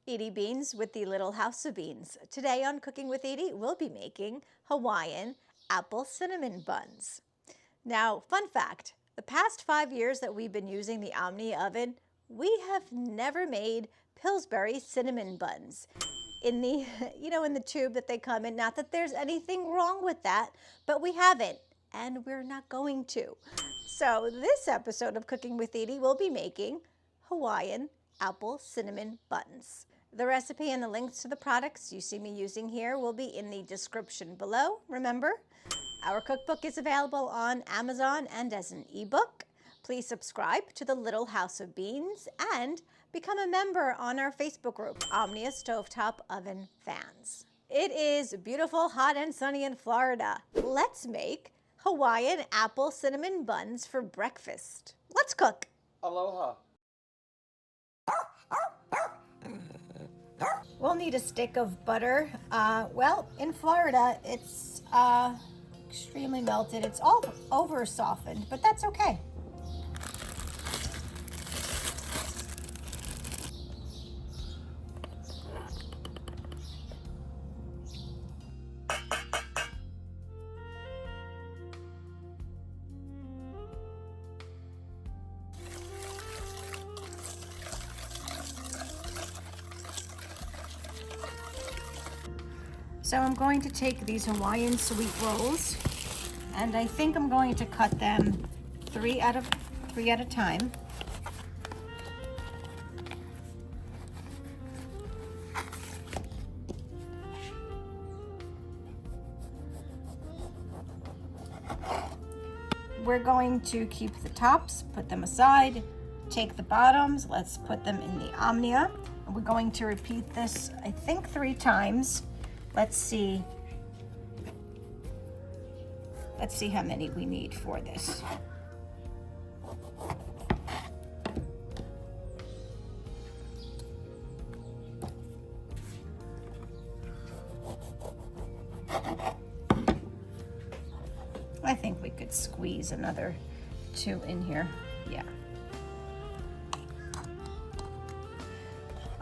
Edie Beans with the Little House of Beans. Today on Cooking with Edie, we'll be making Hawaiian apple cinnamon buns. Now, fun fact, the past 5 years that we've been using the Omnia oven, we have never made Pillsbury cinnamon buns in the, in the tube that they come in. Not that there's anything wrong with that, but we haven't, and we're not going to. So this episode of Cooking with Edie, we'll be making Hawaiian apple cinnamon buns. The recipe and the links to the products you see me using here will be in the description below. Remember, our cookbook is available on Amazon and as an ebook. Please subscribe to the Little House of Beans and become a member on our Facebook group, Omnia Stovetop Oven Fans. It is beautiful, hot, and sunny in Florida. Let's make Hawaiian apple cinnamon buns for breakfast. Let's cook. Aloha. We'll need a stick of butter. Well, in Florida, it's extremely melted. It's all over softened, but that's okay. So I'm going to take these Hawaiian sweet rolls, and I think I'm going to cut them three at a time. We're going to keep the tops, put them aside, take the bottoms, let's put them in the Omnia. And we're going to repeat this, I think, 3 times. Let's see how many we need for this. I think we could squeeze another 2 in here. Yeah.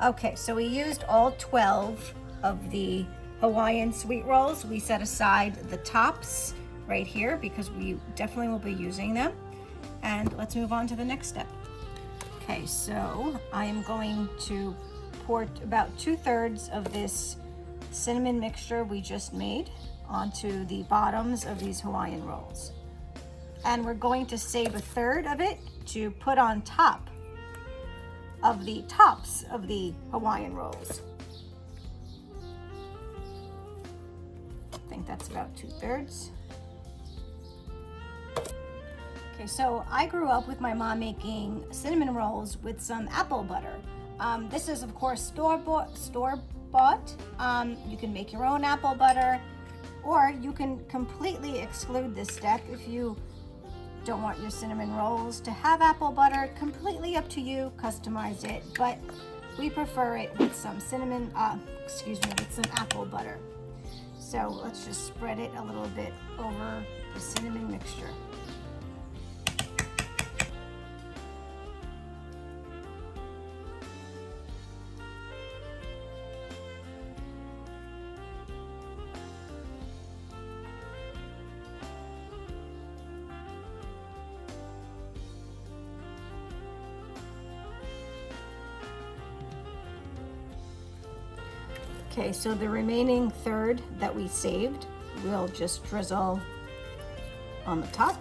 Okay, so we used all 12 of the Hawaiian sweet rolls. We set aside the tops right here because we definitely will be using them. And let's move on to the next step. Okay, so I am going to pour about 2/3 of this cinnamon mixture we just made onto the bottoms of these Hawaiian rolls. And we're going to save 1/3 of it to put on top of the tops of the Hawaiian rolls. I think that's about 2/3. Okay, so I grew up with my mom making cinnamon rolls with some apple butter. This is, of course, store-bought. You can make your own apple butter, or you can completely exclude this step if you don't want your cinnamon rolls to have apple butter. Completely up to you, customize it, but we prefer it with some with some apple butter. So let's just spread it a little bit over the cinnamon mixture. Okay, so the remaining 1/3 that we saved, we'll just drizzle on the top.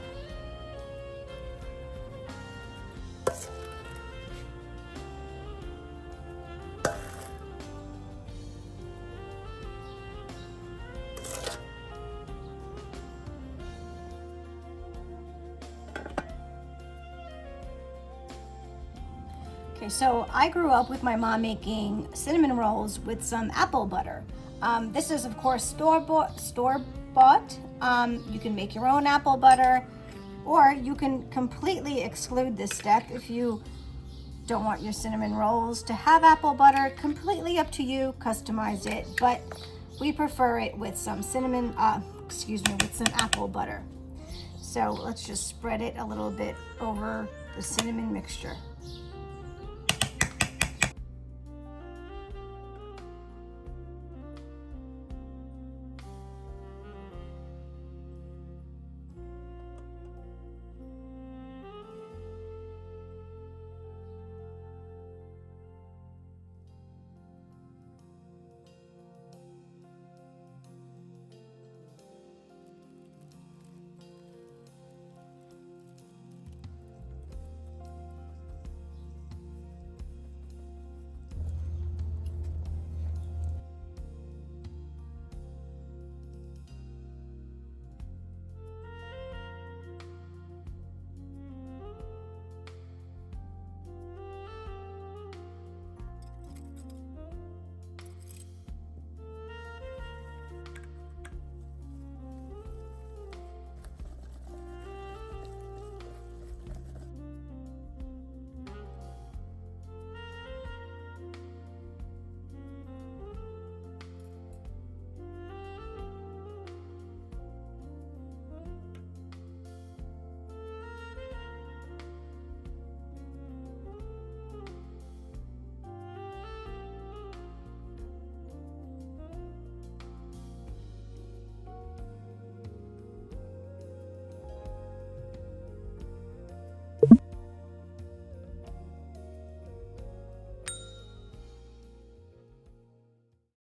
Okay, so I grew up with my mom making cinnamon rolls with some apple butter. This is, of course, store-bought. You can make your own apple butter, or you can completely exclude this step if you don't want your cinnamon rolls to have apple butter. Completely up to you, customize it, but we prefer it with some with some apple butter. So let's just spread it a little bit over the cinnamon mixture.